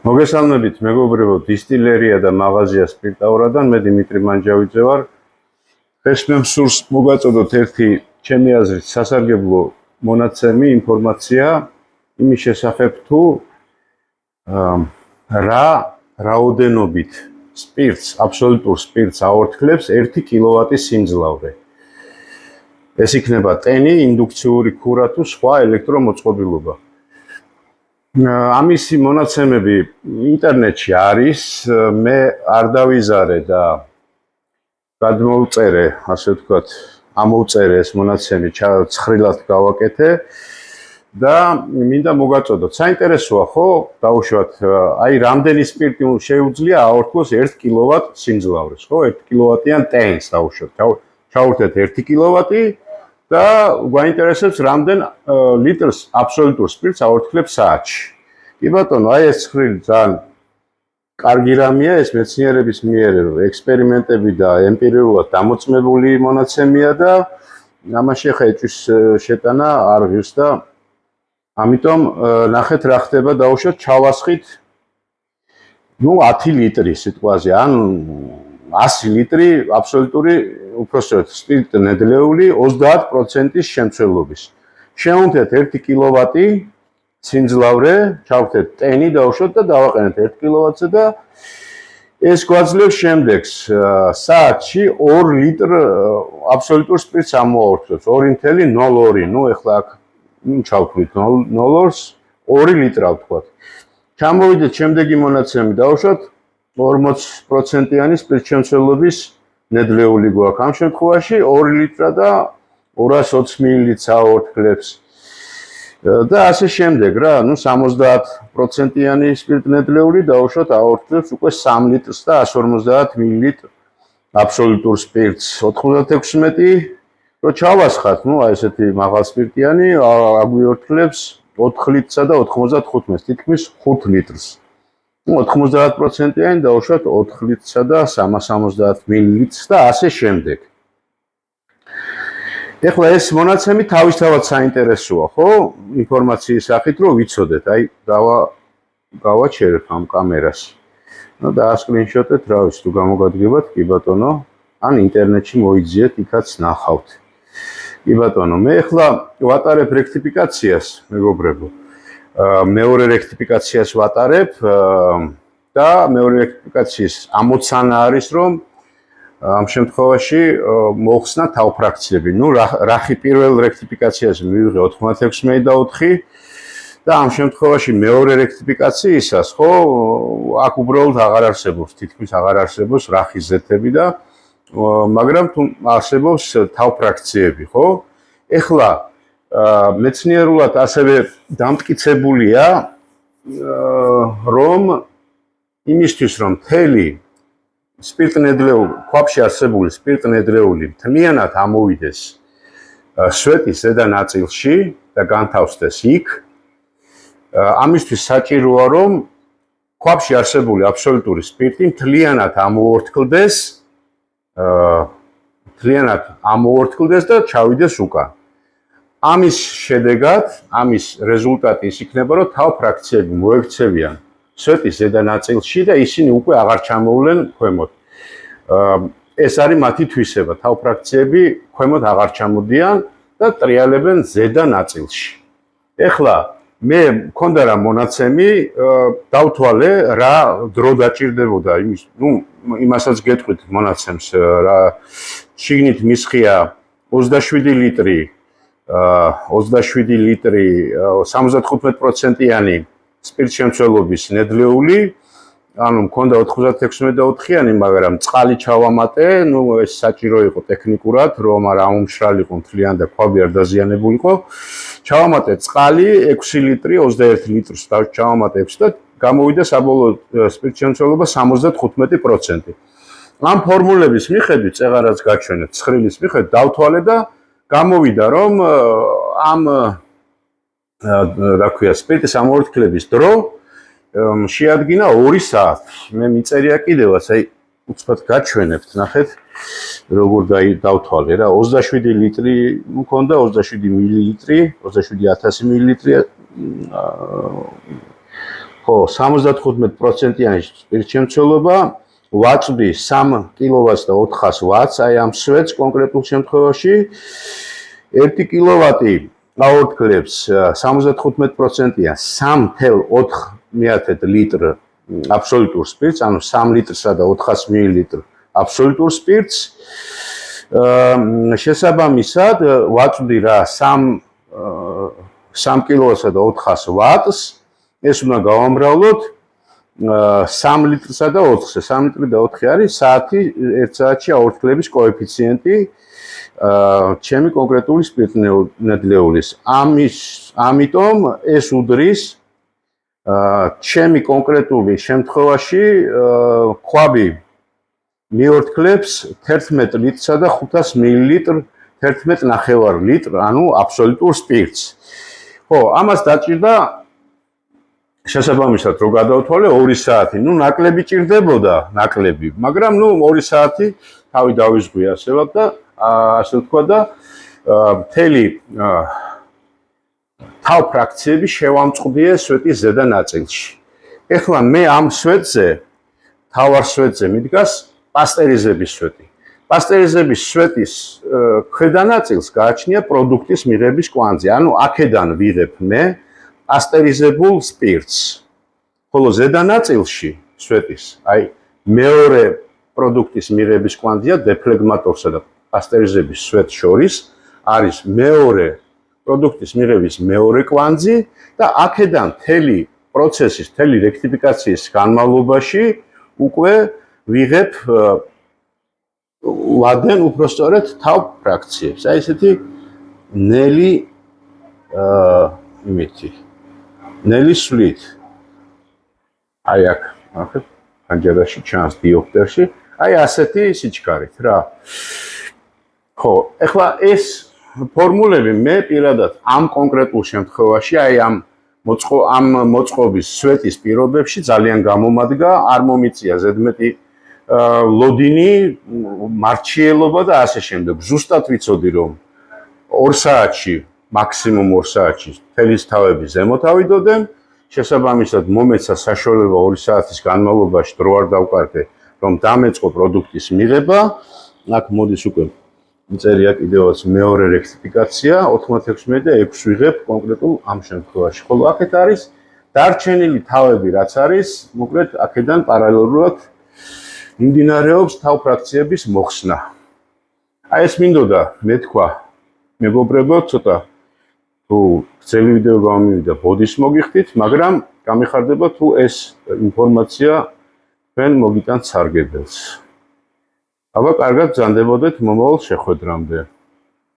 მოგესალმებით, მეგობრებო, დისტილერია და მაღაზია სპირტაურადან, მე დიმიტრი მანჯავიძე ვარ. დღეს მე მსურს მოგაწოდოთ ერთი ჩემი აზრით სასარგებლო მონაცემი, ინფორმაცია იმის შესახებ თუ რაოდენობით სპირტს, აბსოლუტურ სპირტს აორთქლებს 1 კილოვატის სიმძლავრე. ეს იქნება ტენი, ინდუქციური ქურა თუ სხვა ელექტრომოწყობილობა. ამისი მონაცემები ინტერნეტში არის, მე არ დავიზარე და გადმოვწერე, ასე ვთქვათ, ამოვწერე ეს მონაცემი, ცხრილად გავაკეთე და მინდა მოგაწოდოთ. საინტერესოა, ხო? დაუშვათ, აი რამდენი სპირტი შეუძლია აორთქლოს 1 კილოვატ სიმძლავრეს, ხო? 1 კილოვატიან ტენს დაუშვათ. ჩავურთეთ 1 კილოვატი და გვაინტერესებს რამდენ ლიტრს აბსოლუტურ სპირტს აორთქლებს საათში. კი ბატონო, აი ეს ცხრილი ძალიან კარგი რამეა, ეს მეცნიერების მიერ ექსპერიმენტები და ემპირიულად დამოწმებული მონაცემია და ამაში ხა ეჭვის შეტანა არ ღირს და ამიტომ ნახეთ რა ხდება, დაუშვათ ჩავასხით 10 ლიტრი სიტყვაზე, ან 100 ლიტრი აბსოლუტური უпроსტად სპირტ ნედლეული 30% შემცველობის. შევუნთეთ 1 კილოვატი სიმძლავრე, ჩავხდეთ ტენი დავუშვათ და დავაყენეთ 1 კილოვატზე და ეს გვაძლევს შემდეგს. საათში 2 ლიტრ აბსოლუტურ სპირტს ამოაორთქლებს. 2.02, ნუ ეხლა აქ ჩავთვლით 0-ს 2 ლიტრა ვთქვათ. ჩამოვიდეთ შემდეგი მონაცემი დავუშვათ 40%-იანი სპირტშემცველობის ნედლეული გვაქვს. ამ შემთხვევაში 2 ლიტრა და 220 მილილიტრს აორთქლებს. და ასე შემდეგ რა, ნუ 70%-იანი სპირტნედლეული დაუშვათ აორთქლებს უკვე 3 ლიტრს და 150 მილილიტრ აბსოლუტურ სპირტს. 96 რო ჩავასხათ, ნუ აი ესეთი მაღალ სპირტიანი აგვიორთქლებს 4 ლიტრსა და 95-ს, თითქმის 5 লিტრს. 90%-იანი დაუშვათ 4 ლიტრსა და 370 მილილიტრს და ასე შემდეგ. ეხლა ეს მონაცემი თავისთავად საინტერესოა, ხო? ინფორმაციის სახით რომ ვიცოდეთ, აი გავაჩერებ ამ კამერას. ნუ დაასკრინშოტეთ, რა ვიცი, თუ გამოგადგებათ, კი ბატონო, ან ინტერნეტში მოიძიეთ, იქაც ნახავთ. კი ბატონო, მე ეხლა ვატარებ რექტიფიკაციას, მეგობრებო. მეორე რექტიფიკაციას ვატარებ და მეორე რექტიფიკაციის ამოცანა არის, რომ ამ შემთხვევაში მოხსნა თავფრაქციები. ნუ რახი პირველ რექტიფიკაციაზე მივიღე 96-4 და ამ შემთხვევაში მეორე რექტიფიკაციისას, ხო, აქ უბრალოდ აღარ არსებობს, თითქმის აღარ არსებობს რახის ზეთები და მაგრამ თუ არსებობს თავფრაქციები, ხო? ეხლა მეცნიერულად ასევე დამტკიცებულია, რომ იმისთვის რომ მთელი სპირტნედლეული, ქვაბში არსებული სპირტნედლეული მთლიანად ამოვიდეს სვეტის ზედა ნაწილში და განთავსდეს იქ, ამისთვის საჭიროა რომ ქვაბში არსებული აბსოლუტური სპირტი მთლიანად ამოორთქლდეს და ჩავიდეს უკან. ამის შედეგად, ამის რეზულტატი ის იქნება, რომ თავფრაქციები მოექცევიან სვეტის ზედა ნაწილში და ისინი უკვე აღარ ჩამოვლენ ქვემოთ. ეს არის მათი თვისება, თავფრაქციები ქვემოთ აღარ ჩამოდიან და ტრიალებენ ზედა ნაწილში. ეხლა მე მქონდა რა მონაცემი, დავთვალე რა დრო დაჭირდებოდა იმის, ნუ იმასაც გეტყვით მონაცემს რა შიგნით მისხია 27 ლიტრი 75%-იანი სპირტშემცველობის ნედლეული, ანუ მქონდა 96-4-იანი, მაგრამ წყალი ჩავამატე, ნუ ეს საჭირო იყო ტექნიკურად, რომ არ აუმშრალიყო მთლიან და ქვაბი არ დაზიანებულიყო. ჩავამატე წყალი 6 ლიტრი, 21 litrს ჩავამატე 6 და გამოვიდა საბოლოო სპირტშემცველობა 75%. ამ ფორმულების მიხედვით, წეღარაც გაჩვენეთ, ცხრილის მიხედვით დავთვალე და გამოვიდა, რომ ამ რა ქვია, სპირტის ამორთქლების დრო შეადგინა 2 საათი. მე მიწერია კიდევაც, აი უცბად გაჩვენებთ, ნახეთ, როგორ დავთვალე რა, 27 ლიტრი მქონდა, 27 მილილიტრი, 27000 მილილიტრი ხო, 75%-იანი სპირტშემცველობა, ვაწვდი 3 კილოვატს და 400 ვატს, აი ამ სვეტს კონკრეტულ შემთხვევაში 1 კილოვატი გაორთქლებს 75%-იან 3,4 ლიტრ აბსოლუტურ სპირტს, ანუ 3 ლიტრსა და 400 მილილიტრ აბსოლუტურ სპირტს. შესაბამისად, ვაწვდი რა 3 კილოვატსა და 400 ვატს, ეს უნდა გავამრავლოთ 3 ლიტრსა და 4-ზე. 3 ლიტრი და 4 არის ერთ საათში აორთქლების კოეფიციენტი ჩემი კონკრეტული სპირტნედლეულის. ამიტომ ეს უდრის ჩემი კონკრეტული შემთხვევაში ქვაბი მიორთქლებს 11 ლიტრსა და 500 მილილიტრ 11,5 ლიტრ, ანუ აბსოლუტურ სპირტს. ხო, ამას დაჭირდა შესაბამისად რო გადავთვალე 2 საათი. ნაკლები ჭირდებოდა, მაგრამ 2 საათი თავი დავიზღვი ასევად და ასე ვთქვა და მთელი თავ ფრაქციები შევამწყდიე სვეტის ზედა ნაწილში. ეხლა მე ამ სვეტზე, თავარ სვეტზე მიდგას პასტერიზების სვეტი. პასტერიზების სვეტის ქვედა ნაწილს გააჩნია პროდუქტის მიღების კვანძი. ანუ აქედან ვიღებ მე პასტერიზებულ სპირტს. ხოლო ზედა ნაწილში სვეტის, აი მეორე პროდუქტის მიღების კვანძია დეფლეგმატორსა და პასტერიზების სვეტს შორის არის მეორე პროდუქტის მიღების მეორე კვანძი და აქედან მთელი პროცესის, მთელი რექტიფიკაციის განმავლობაში უკვე ვიღებ ვადენ უпростоრეთ თავ ფრაქციებს. აი ესეთი ნელი ნელი სვლით. აი აქ, ახლა ფანჯარაში ჩანს დიოპტერში, აი ასეთი სიჩქარით რა. ხო, ეხლა ეს ფორმულები მე პირადად ამ კონკრეტულ შემთხვევაში, აი ამ მოწყობის სვეტის პირობებში ძალიან გამომადგა, არ მომიწია ზედმეტი ლოდინი, მარჩიელობა და ასე შემდეგ. ზუსტად ვიცოდი რომ 2 საათში, მაქსიმუმ 2 საათში თელის თავები ზემოთ ავიდოდენ, შესაბამისად მომეცა საშუალება 2 საათის განმავლობაში დრო არ დავკარგე, რომ დამეწყო პროდუქტის მიღება. აქ მოდის უკვე წერია კიდევაც მეორე რექტიფიკაცია 96 და 6 ვიღებ კონკრეტულ ამ შემთხვევაში. ხოლო აქეთ არის დარჩენილი თავები, რაც არის, მოკლედ აქედან პარალელურად მიმდინარეობს თავ ფრაქციების მოხსნა. აი ეს მინდოდა მეთქვა მეგობრებო, ცოტა თუ ძელი ვიდეო გამომივიდა ბოდის მოგიხდით, მაგრამ გამიხარდება თუ ეს ინფორმაცია თქვენ მოგიტანთ სარგებელს. აბა კარგად ბრძანდებოდეთ მომავალ შეხვედრამდე.